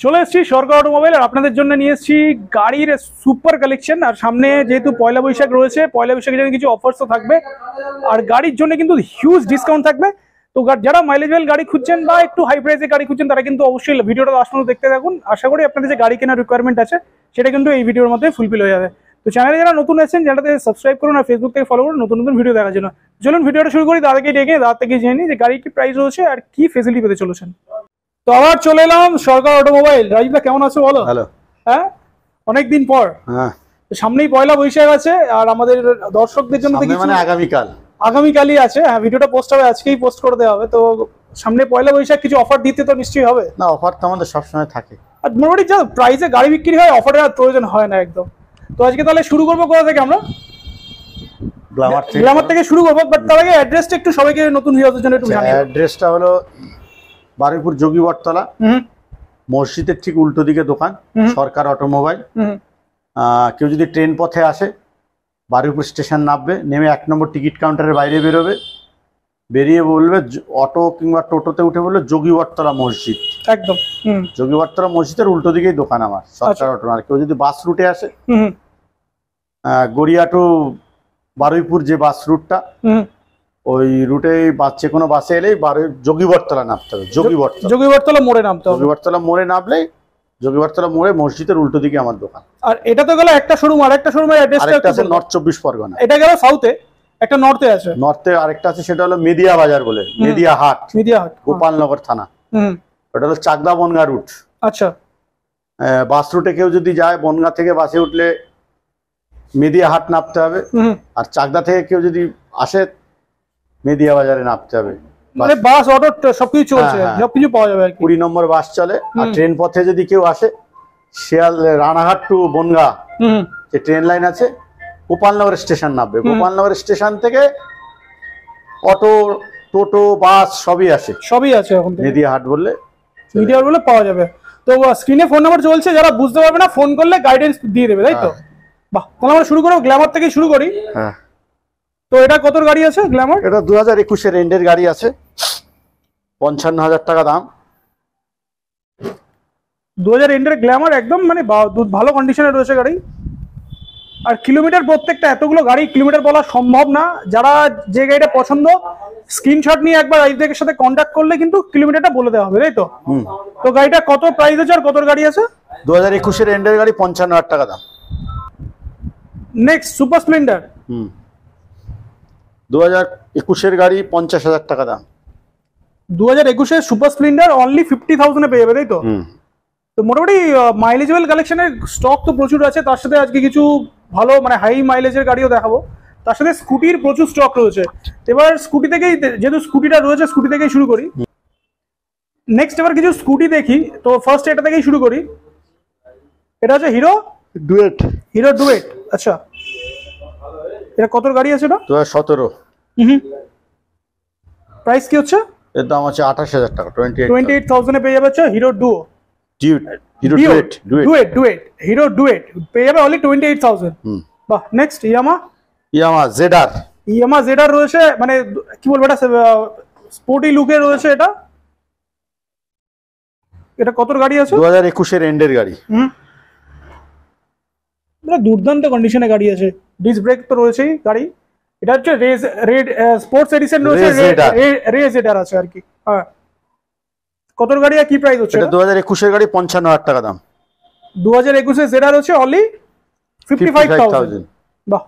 চলে এসেছি সরকার অটোমোবাইল আর আপনাদের জন্য নিয়ে এসেছি গাড়ির সুপার কালেকশন। আর সামনে যেহেতু পয়লা বৈশাখ রয়েছে, পয়লা বৈশাখের জন্য কিছু অফার্সও থাকবে আর গাড়ির জন্য কিন্তু হিউজ ডিসকাউন্ট থাকবে। তো যারা মাইলেজওয়েল গাড়ি খুঁজছেন বা একটু হাই প্রাইসের গাড়ি খুঁজছেন তারা কিন্তু অবশ্যই ভিডিওটা লাস্ট পর্যন্ত দেখতে থাকুন। আশা করি আপনাদের যে গাড়ি কেনার রিকোয়ারমেন্ট আছে সেটা কিন্তু এই ভিডিওর মধ্যে ফুলফিল হয়ে যাবে। তো চ্যানেলে যারা নতুন এসেছেন চ্যানেলটাতে সাবস্ক্রাইব করুন আর ফেসবুক থেকে ফলো করুন নতুন নতুন ভিডিও দেখার জন্য। চলুন ভিডিওটা শুরু করি। দাদাকে ডেকে দাদা থেকে জেনে নিই যে গাড়ির কি প্রাইস রয়েছে আর কি ফেসিলিটি পেতে চলেছেন। তো আবার চলে এলাম সরকার অটোমোবাইল। রাজীবদা কেমন আছো বলো? হ্যালো। হ্যাঁ, অনেকদিন পর। হ্যাঁ, সামনেই পয়লা বৈশাখ আছে আর আমাদের দর্শকদের জন্য মানে আগামীকালই আছে। হ্যাঁ, ভিডিওটা পোস্ট হবে, আজকেই পোস্ট করে দেওয়া হবে। তো সামনে পয়লা বৈশাখ কিছু অফার দিতে তো নিশ্চয়ই হবে। না, অফার তো আমাদের সবসময় থাকে। আর মোটামুটি যা প্রাইসে গাড়ি বিক্রি হয় অফারের আর প্রয়োজন হয় না একদম। তো আজকে তাহলে শুরু করবো কোথা থেকে? আমরা গ্ল্যামার থেকে শুরু করবো, বাট তার আগে অ্যাড্রেসটা একটু সবাইকে নতুন ভিউয়ারদের জন্য একটু জানিয়ে। অ্যাড্রেসটা হলো বারুইপুর যোগী বটতলা, মসজিদের ঠিক উল্টো দিকে দোকান, সরকার অটোমোবাইল। কেউ যদি ট্রেন পথে আসে বারুইপুর স্টেশন নামবে, নেমে 1 নম্বর টিকিট কাউন্টারের বাইরে বেরোবে, বেরিয়ে বলবে অটো কিংবা টোটোতে উঠে বলবে যোগী বটতলা মসজিদ। একদম যোগী বটতলা মসজিদের উল্টো দিকেই দোকান আমার, সরকার অটো। আর কেউ যদি বাস রুটে আসে গড়িয়া টু বারুইপুর যে বাস রুটটা, ওই রুটে যে কোনো বাসে এলেই যোগী বটতলা নামতে হবে। যোগী বটতলা মোড়ে নামতে হবে। যোগী বটতলা মোড়ে নামলেই যোগী বটতলা মোড়ে মসজিদের উল্টো দিকে আমার দোকান। আর এটা তো গেল একটা শোরুম, আর একটা শোরুমের অ্যাড্রেসটা আছে নর্থ 24 পরগনা। এটা গেল সাউথে, একটা নর্থে আছে। নর্থে আরেকটা আছে, সেটা হলো মেদিয়া বাজার বলে, মেদিয়া হাট, গোপালনগর থানা। ওটা হলো চাকদা বনগা রুট। আচ্ছা, বাস রুটে কেউ যদি যায় বনগা থেকে বাসে উঠলে মেদিয়া হাট নামতে হবে। আর চাকদা থেকে কেউ যদি আসে মেদিয়া বাজারে নামতে হবে। মানে বাস অটো সবকিছু চলছে, সবকিছু পাওয়া যাবে। 20 নম্বর বাস চলে। আর ট্রেন পথে যদি কেউ আসে শিয়াল রানাঘাট টু বনগা যে ট্রেন লাইন আছে, গোপালনগর স্টেশন নামবে। গোপালনগর স্টেশন থেকে অটো, টোটো, বাস সবই আছে এখন মেদিয়া হাট বললে পাওয়া যাবে। তো স্ক্রিনে ফোন নাম্বার চলছে, যারা বুঝতে পারবে না ফোন করলে গাইডেন্স দিয়ে দেবে, তাই তো? বাহ, তাহলে আমরা শুরু করবো গ্ল্যামার থেকে শুরু করি। হ্যাঁ। তো এটা কত গাড়ি আছে গ্ল্যামার? এটা 2021 এর এন্ডের গাড়ি আছে, 55,000 টাকা দাম। 2000 এন্ডের গ্ল্যামার, একদম মানে ভালো কন্ডিশনে রয়েছে গাড়ি। আর কিলোমিটার প্রত্যেকটা, এতগুলো গাড়ি কিলোমিটার বলা সম্ভব না। যারা যে গাড়িটা পছন্দ স্ক্রিনশট নিয়ে একবার রাইডের সাথে কন্ট্যাক্ট করলে কিন্তু কিলোমিটারটা বলে দেওয়া হবে, তাই তো? তো গাড়িটা কত প্রাইস আছে আর কত গাড়ি আছে? 2021 এর এন্ডের গাড়ি 55,000 টাকা দাম। Next super Splendor. 2021 এর গাড়ি 50,000 টাকা দাম। 2021 এর সুপার স্প্লেন্ডার অনলি 50,000 এ পেয়ে যাবে, তাই তো? তো মোটামুটি মাইলেজওয়েল কালেকশনের স্টক তো প্রচুর আছে। তার সাথে আজকে কিছু ভালো মানে হাই মাইলেজের গাড়িও দেখাবো। তার সাথে স্কুটির প্রচুর স্টক রয়েছে। এবার স্কুটি থেকেই, যেহেতু স্কুটিটা রয়েছে, স্কুটি থেকেই শুরু করি। নেক্সট এবার কিছু স্কুটি দেখি। তো ফার্স্ট এটা থেকেই শুরু করি। এটা হচ্ছে হিরো ডুয়েট। আচ্ছা, এটা কত গাড়ি আছে? এটা 2017। প্রাইস কি হচ্ছে? এর দাম আছে 28,000 টাকা। 28,000 এ পেয়ে যাবে। হিরো ডুয়েট পেয়ে যাবে অনলি 28,000। বাহ। নেক্সট ইয়ামা জেডার রয়েছে, মানে কি বলবো, এটা স্পোর্টি লুকে রয়েছে। এটা কত গাড়ি আছে? 2021 এর এন্ডের গাড়ি। দুর্দান্ত কন্ডিশনে গাড়ি আছে। ডিস্ক ব্রেক তো রয়েছেই গাড়ি। এটা হচ্ছে রেড স্পোর্টস এডিশন রয়েছে, রেজেডার আছে আর কি। হ্যাঁ, কত গাড়ি আর কি প্রাইস হচ্ছে? এটা 2021 এর গাড়ি 55,000 টাকা দাম। 2021 এর জেডার হচ্ছে অনলি 55,000। বাহ।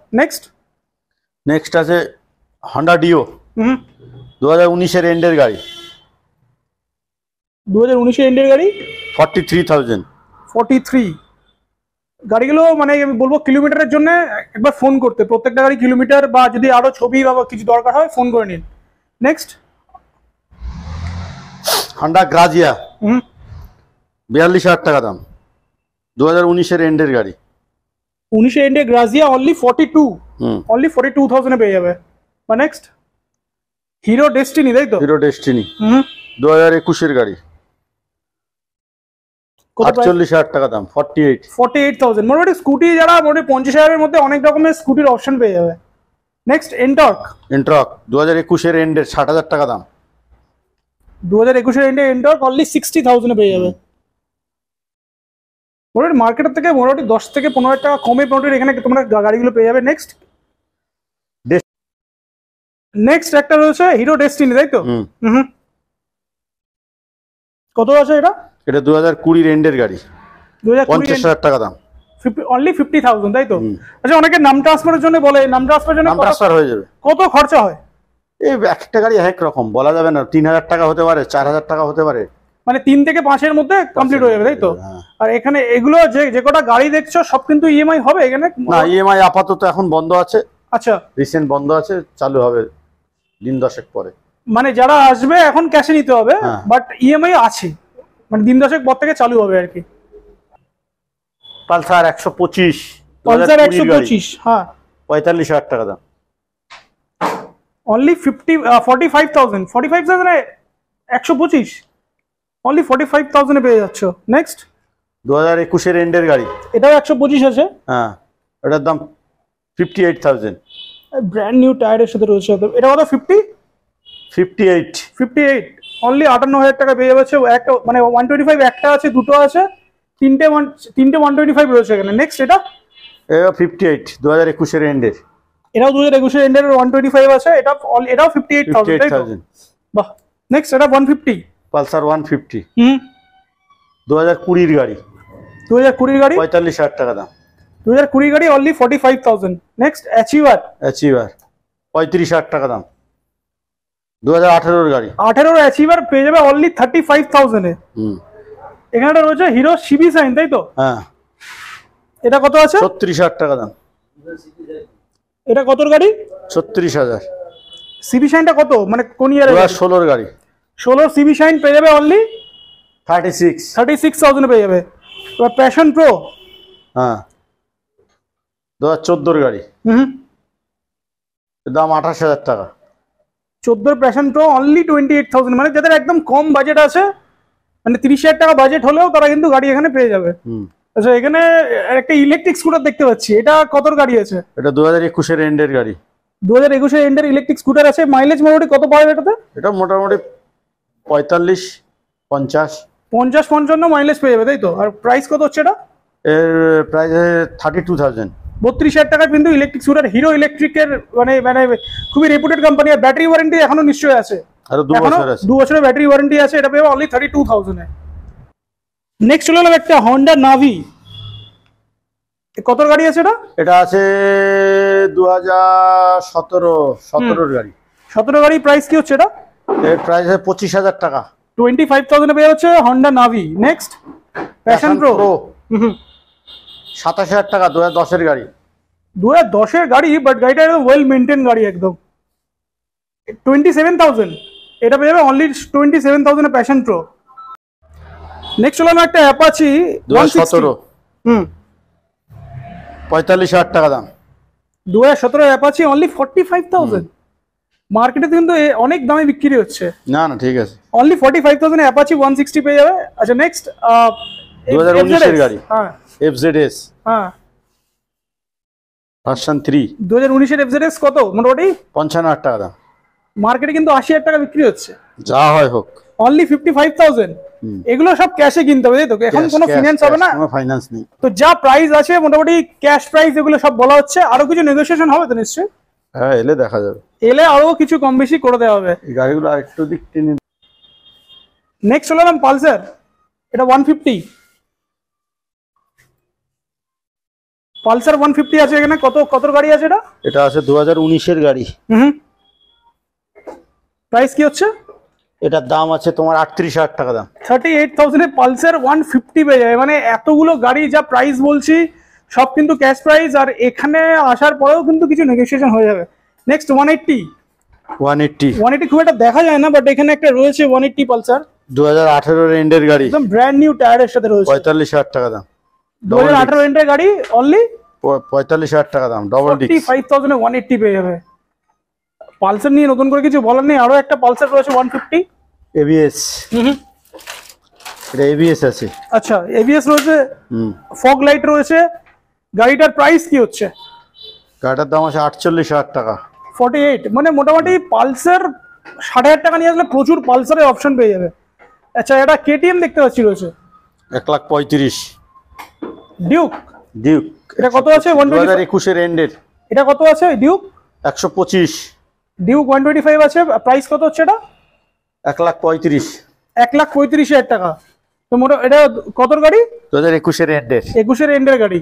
নেক্সট আছে হন্ডা ডিও। 2019 এর এন্ডের গাড়ি। 2019 এর এন্ডের গাড়ি 43,000। 43। গাড়িগুলো মানে আমি বলবো কিলোমিটারের জন্য একবার ফোন করতে, প্রত্যেকটা গাড়ি কিলোমিটার বা যদি আরো ছবি বা কিছু দরকার হয় ফোন করে নিন। Next Honda Grazia. 42,000 টাকা দাম। 2019 এর এন্ডের গাড়ি। 19 এর এন্ডের গ্রাজিয়া অনলি 42,000 এ পেয়ে যাবে। বা নেক্সট হিরো ডেস্টিনি, তাই তো? হিরো ডেস্টিনি 2021 এর গাড়ি, 48,000 টাকা দাম। 48,000। মোটামুটি স্কুটি যারা মোটামুটি 50,000 এর মধ্যে অনেক রকমের স্কুটির অপশন পেয়ে যাবে। নেক্সট এন্টর্ক 2021 এর এন্ডের 60,000 টাকা দাম। 2021 এর এন্ডে এন্টর্ক অনলি 60,000 এ পেয়ে যাবে। মোটামুটি মার্কেটের থেকে মোটামুটি 10 থেকে 15 টাকা কমে মোটামুটি এখানে তোমরা গাড়িগুলো পেয়ে যাবে। নেক্সট একটা রয়েছে হিরো ডেস্টিনি, তাই তো? হুম। কত আছে এটা? এটা 2020 এন্ডের গাড়ি, 50,000 টাকা দাম, অনলি 50,000, তাই তো? আচ্ছা, অনেকে নাম ট্রান্সফারের জন্য বলে, নাম ট্রান্সফারের জন্য ট্রান্সফার হয়ে যাবে। কত খরচা হয়? এই একটা গাড়ি এক রকম বলা যাবে না, 3,000 টাকা হতে পারে, 4,000 টাকা হতে পারে, মানে 3 থেকে 5 এর মধ্যে কমপ্লিট হয়ে যাবে, তাই তো? আর এখানে এগুলো যে কটা গাড়ি দেখছো সব কিন্তু ইএমআই হবে এখানে? না, ইএমআই আপাতত এখন বন্ধ আছে। আচ্ছা, রিসেন্ট বন্ধ আছে, চালু হবে দিন 10 পরে। মানে যারা আসবে এখন ক্যাশে নিতে হবে, বাট ইএমআই আছে, মানে দিন 10 পর থেকে চালু হবে আর কি। পালসার 125, পালসার 125, হ্যাঁ, 45,000 টাকা দাম, অনলি 45,000 125, অনলি 45,000 এ পেয়ে যাচ্ছ। নেক্সট 2021 এর এন্ডের গাড়ি, এটাও 125 আছে। হ্যাঁ, এটার দাম 58,000, ব্র্যান্ড নিউ টায়ারের সাথে রয়েছে। এটা কত? 58, অনলি 58,000 টাকা পেয়ে যাচ্ছে। একটা মানে 125 একটা আছে, দুটো আছে, তিনটে 125 রয়েছে এখানে। নেক্সট এটা 58, 2021 এর এন্ডের, এটাও 2021 এর এন্ডের 125 আছে। এটাও 58,000, তাই তো? বাহ। নেক্সট এটা 150, পালসার 150, 2020 গাড়ি, 2020 গাড়ি, 45,000 টাকা দাম, 2020 গাড়ি, অনলি 45,000। নেক্সট অ্যাচিভার 35,000 টাকা দাম, 2018 এর গাড়ি, 18 অ্যাচিভার পেয়ে যাবে অনলি 35,000 এ। এখানে রয়েছে হিরো সিবি সাইন, তাই তো? হ্যাঁ, এটা কত আছে? 36,000 টাকা দাম, এটা কতর গাড়ি? 36,000। সিবি শাইনটা কত, মানে কোন ইয়ারে? 2016 এর গাড়ি, 16 সিবি শাইন পেয়ে যাবে অনলি 36,000 এ পেয়ে যাবে। এবার প্যাশন প্রো, হ্যাঁ, 2014 এর গাড়ি, দাম 28,000 টাকা, 14 প্যাশন প্রো অনলি 28,000। মানে যাদের একদম কম বাজেট আছে, মানে 30,000 টাকা বাজেট হলেও তারা কিন্তু গাড়ি এখানে পেয়ে যাবে। আচ্ছা, এখানে একটা ইলেকট্রিক স্কুটার দেখতে পাচ্ছি, এটা কতর গাড়ি আছে? এটা 2021 এর এন্ডের গাড়ি, 2021 এর এন্ডের ইলেকট্রিক স্কুটার আছে। মাইলেজ মোটামুটি কত পাবে এটাতে? এটা মোটামুটি 45, 50, 50-55 মাইলেজ পেয়ে যাবে, তাই তো? আর প্রাইস কত হচ্ছে এটা? এর প্রাইস 32,000। 32,000 টাকা কিন্তু ইলেকট্রিক স্কুটার। হিরো ইলেকট্রিকের মানে খুবই রেপুটেড কোম্পানি। আর ব্যাটারি ওয়ারেন্টি এখনো নিশ্চয়ই আছে, আরো 2 বছর আছে, 2 বছরের ব্যাটারি ওয়ারেন্টি আছে। এটা পেয়ে অনলি 32,000 এ। নেক্সট চলে এলাম একটা হন্ডা নাভি। কত গাড়ি আছে এটা? এটা আছে 2017 এর গাড়ি, 17 গাড়ি। প্রাইস কি হচ্ছে এটা? এর প্রাইস 25,000 টাকা, 25,000 এ পেয়ে যাচ্ছে হন্ডা নাভি। নেক্সট প্যাশন প্রো, 27,000 টাকা, 2010 এর গাড়ি, 2010 এর গাড়ি, বাট গাড়িটা একদম ওয়েল মেনটেন গাড়ি একদম। 27,000 এটা পেয়ে যাবে অনলি 27,000 এ প্যাশন প্রো। নেক্সট চলে একটা অ্যাপাচি 2017, 45,000 টাকা দাম, 2017 অ্যাপাচি অনলি 45,000। মার্কেটে কিন্তু অনেক দামে বিক্রি হচ্ছে। না না, ঠিক আছে, অনলি 45,000 এ অ্যাপাচি 160 পেয়ে যাবে। আচ্ছা, নেক্সট 2019 এর গাড়ি, হ্যাঁ, FZS, হ্যাঁ, ভার্সন 3, 2019 এর FZS কত? মোটামুটি 55,000 টাকা দাম, মার্কেটে কিন্তু 80,000 টাকা বিক্রি হচ্ছে। যা হয় হোক, অনলি 55,000। এগুলো সব ক্যাশে কিনতে হবে, তাই তো? এখন কোনো ফাইন্যান্স হবে না, কোনো ফাইন্যান্স নেই। তো যা প্রাইস আছে মোটামুটি ক্যাশ প্রাইস, এগুলো সব বলা হচ্ছে। আরো কিছু নেগোসিয়েশন হবে তো নিশ্চয়ই? হ্যাঁ, এলে দেখা যাবে, এলে আরো কিছু কম বেশি করে দেওয়া হবে। এই গাড়িগুলো আরেকটু দিক টেনে। নেক্সট চলে এলাম পালসার, এটা 150, পালসার 150 আছে এখানে। কত গাড়ি আছে এটা? এটা আছে 2019 এর গাড়ি। প্রাইস কি হচ্ছে? এটার দাম আছে তোমার 38,000 টাকা দাম, 38,000 এ পালসার 150 পেয়ে যাবে। মানে এতগুলো গাড়ি যা প্রাইস বলছি সব কিন্তু ক্যাশ প্রাইস, আর এখানে আসার পরেও কিন্তু কিছু নেগোসিয়েশন হয়ে যাবে। নেক্সট 180 খুব একটা দেখা যায় না, বাট এখানে একটা রয়েছে 180 পালসার, 2018 এর এন্ডের গাড়ি, একদম ব্র্যান্ড নিউ টায়ারের সাথে রয়েছে। 45,000 টাকা দাম, 2018 এন্ডের গাড়ি, অনলি 45,000 টাকা দাম, ডবল ডিস্ক, 45,000 এ 180 পেয়ে যাবে। পালসার নিয়ে নতুন করে কিছু বলার নেই। আরো একটা পালসার রয়েছে 150, ABS, এটা ABS আছে। আচ্ছা, ABS রয়েছে, ফগ লাইট রয়েছে। গাড়িটার প্রাইস কি হচ্ছে? গাড়িটার দাম আছে 48,000 টাকা, 48। মানে মোটামুটি পালসার 60,000 টাকা নিয়ে আসলে প্রচুর পালসারের অপশন পেয়ে যাবে। আচ্ছা, এটা KTM দেখতে পাচ্ছি রয়েছে, 1,35,000, ডিউক ডিউক এটা কত আছে? 2021 এর এন্ডের। এটা কত আছে ডিউক? 125। ডিউক 125 আছে। প্রাইস কত হচ্ছে এটা? 1,35,000। 1,35,000 টাকা। তো মোটা এটা কতর গাড়ি? 2021 এর এন্ডের। 21 এর এন্ডের গাড়ি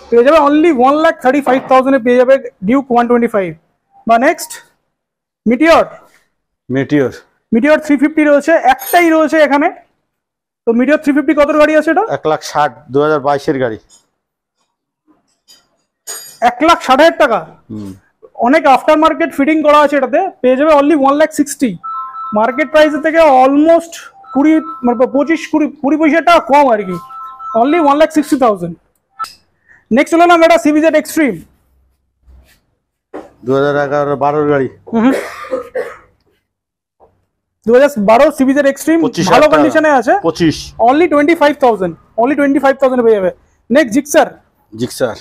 পেয়ে যাবে অনলি 1,35,000 এ পেয়ে যাবে ডিউক 125। বা নেক্সট মিটিওর। মেটিওর 350 রয়েছে, একটাই রয়েছে এখানে। তো মিটিওর 350 কতর গাড়ি আছে এটা? 1,60,000 2022 এর গাড়ি। 1,60,000 টাকা। অনেক আফটার মার্কেট ফিটিং করা আছে এটাতে, পেয়ে যাবে অনলি 1,60,000। মার্কেট প্রাইসের থেকে অলমোস্ট 20-25 টাকা কম আর কি, অনলি 1,60,000। নেক্সট হলো না এটা সিবিজেড এক্সট্রিম 2011-12 গাড়ি। 2012 সিবিজেড এক্সট্রিম ভালো কন্ডিশনে আছে। 25 অনলি 25,000 এ পেয়ে যাবে। Next Gixxer.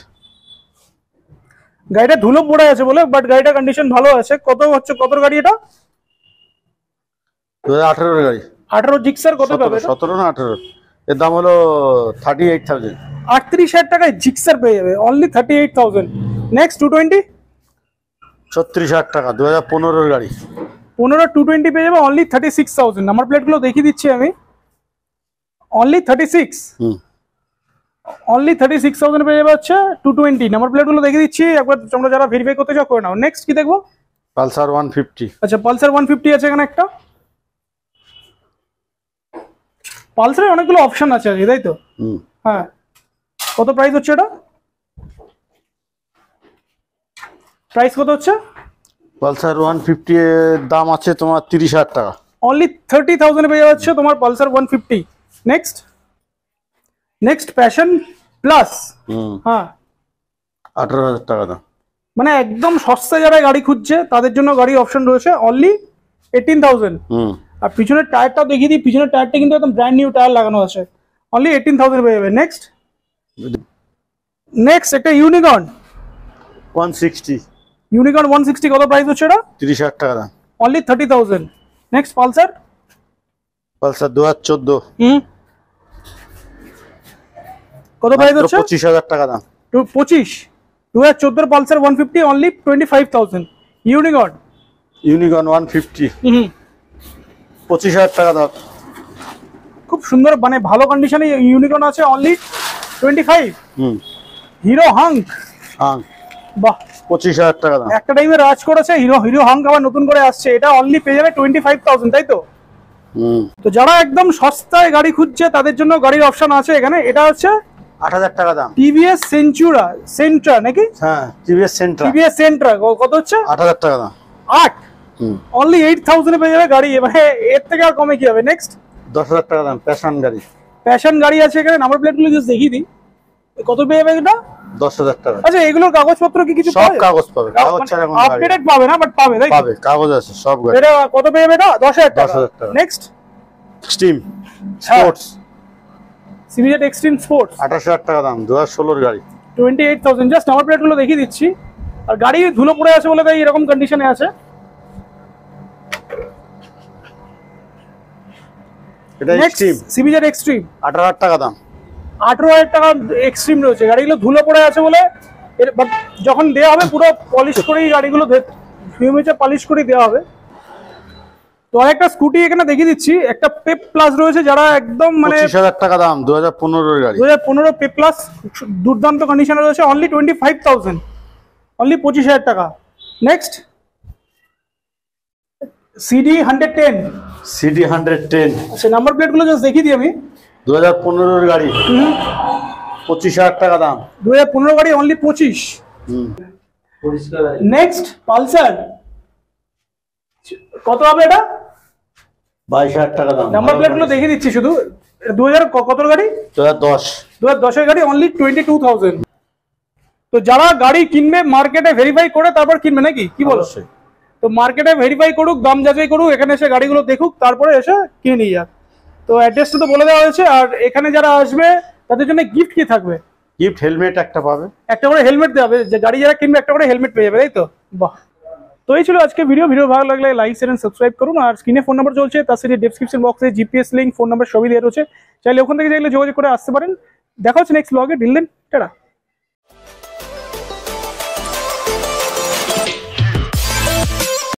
গাড়িটা ধুলো পড়ে আছে বলে, বাট গাড়িটা কন্ডিশন ভালো আছে। কত হচ্ছে, কতর গাড়ি এটা? 2018 এর গাড়ি। 18 জিক্সার কত পাবে? 17 না 18। এর দাম হলো 38,000। 38,000 টাকায় জিক্সার পেয়ে যাবে অনলি 38,000। নেক্সট 220 36,000 টাকা 2015 এর গাড়ি। 15 220 পেয়ে যাবে অনলি 36,000। নাম্বার প্লেটগুলো দেখিয়ে দিচ্ছি আমি, অনলি 36। অনলি 36,000 পেয়ে যাবে হচ্ছে 220। নাম্বার প্লেটগুলো দেখিয়ে দিচ্ছি একবার, তোমরা যারা ভেরিফাই করতে চাও করে নাও। নেক্সট কি দেখবো? পালসার 150। আচ্ছা পালসার 150 আছে এখানে একটা। পালসারের অনেকগুলো অপশন আছে আজকে, তাই তো? হ্যাঁ। কত প্রাইস হচ্ছে এটা? প্রাইস কত হচ্ছে? পালসার 150 এর দাম আছে তোমার 30,000 টাকা। অনলি 30,000 পেয়ে যাচ্ছে তোমার পালসার 150। Next passion plus. হ্যাঁ 18,000 টাকা দাম। মানে একদম সস্তা যারা গাড়ি খুঁজছে তাদের জন্য গাড়ি অপশন রয়েছে অনলি 18,000। আর পিছনের টায়ারটাও দেখিয়ে দিই, পিছনের টায়ারটা কিন্তু একদম ব্র্যান্ড নিউ টায়ার লাগানো আছে, অনলি 18,000 পেয়ে যাবে। নেক্সট একটা ইউনিকর্ন 160। ইউনিকর্ন 160 কত প্রাইস হচ্ছে এটা? 30,000 টাকা দাম, অনলি 30,000। Next Pulsar 2014। কত প্রাইস হচ্ছে? 25,000 টাকা দাম। 2014 পালসার 150 অনলি 25,000। ইউনিকর্ন 150 25,000 টাকা দাম। খুব সুন্দর মানে ভালো কন্ডিশনে ইউনিকর্ন আছে অনলি 25। হিরো হাঙ্ক বাহ 25,000 টাকা দাম। একটা টাইমে রাজ করেছে হিরো হাঙ্ক, আবার নতুন করে আসছে, এটা অনলি পেয়ে যাবে 25,000, তাই তো? তো যারা একদম সস্তায় গাড়ি খুঁজছে তাদের জন্য গাড়ির অপশন আছে এখানে। এটা হচ্ছে 8,000 টাকা দাম। টিভিএস সেন্ট্রা নাকি? হ্যাঁ টিভিএস সেন্ট্রা কত হচ্ছে? 8,000 টাকা দাম। 8 অনলি 8,000 এ পেয়ে যাবে গাড়ি। এবারে এর থেকে আর কমে কি হবে? নেক্সট 10,000 টাকা দাম প্যাশন গাড়ি আছে এখানে। নাম্বার প্লেটগুলো জাস্ট দেখিয়ে দিই, কত পেয়ে যাবে এটা? 10,000 টাকা। আচ্ছা এগুলোর কাগজপত্র কি কিছু সব কাগজ পাবে, কাগজ ছাড়া কোনো গাড়ি আপডেটেড পাবে না, বাট পাবে, তাই তো? পাবে, কাগজ আছে সব গাড়ি। এটা কত পেয়ে যাবে এটা? 10,000 টাকা। Next extreme sports CBZ extreme sports 28,000 টাকা দাম, 2016 এর গাড়ি। 28,000। জাস্ট নাম্বার প্লেটগুলো দেখিয়ে দিচ্ছি। আর গাড়ি ধুলো পড়ে আছে বলে তাই এরকম কন্ডিশনে আছে। এটা এক্সট্রিম সিবিজেড এক্সট্রিম 18,000 টাকা দাম। 18,000 টাকা এক্সট্রিম রয়েছে। গাড়িগুলো ধুলো পড়ে আছে বলে, বাট যখন দেওয়া হবে পুরো পলিশ করেই গাড়িগুলো ফিউমিচে পলিশ করে দেওয়া হবে। তো আরেকটা স্কুটি এখানে দেখিয়ে দিচ্ছি, একটা পেপ প্লাস রয়েছে, যারা একদম মানে 25,000 টাকা দাম, 2015 এর গাড়ি। 2015 পেপ প্লাস দুর্দান্ত কন্ডিশনে রয়েছে, অনলি 25,000, অনলি 25,000 টাকা। Next CD 110। আচ্ছা নাম্বার প্লেটগুলো জাস্ট দেখিয়ে দিই আমি। 2015 এর গাড়ি, 25,000 টাকা দাম। 2015 গাড়ি, অনলি 25। নেক্সট পালসার কত হবে এটা? 22,000 টাকা দাম। নাম্বার প্লেটগুলো দেখিয়ে দিচ্ছি শুধু। 2000 কত গাড়ি? 2010 এর গাড়ি, অনলি 22,000। তো যারা গাড়ি কিনবে মার্কেটে ভেরিফাই করে তারপর কিনবে, নাকি কি বলো? তো মার্কেটে ভেরিফাই করুক, দাম যাচাই করুক, এখানে এসে গাড়িগুলো দেখুক, তারপরে এসে কিনে নিয়ে যাক। তো অ্যাড্রেসটা তো বলে দেওয়া হয়েছে। আর এখানে যারা আসবে তাদের জন্য গিফট কি থাকবে? গিফট হেলমেট একটা পাবে, একটা করে হেলমেট দেওয়া হবে। যে গাড়ি যারা কিনবে একটা করে হেলমেট পেয়ে যাবে, তাই তো? বাহ। তো এই ছিল আজকে ভিডিও ভালো লাগলে লাইক শেয়ার এন্ড সাবস্ক্রাইব করুন। আর স্ক্রিনে ফোন নাম্বার চলছে, তার সাথে ডেসক্রিপশন বক্সে জিপিএস লিঙ্ক, ফোন নাম্বার সবই দেওয়া রয়েছে। চাইলে ওখান থেকে যোগাযোগ করে আসতে পারেন। দেখা হচ্ছে নেক্সট ব্লগে, ডিল দেন, টাটা।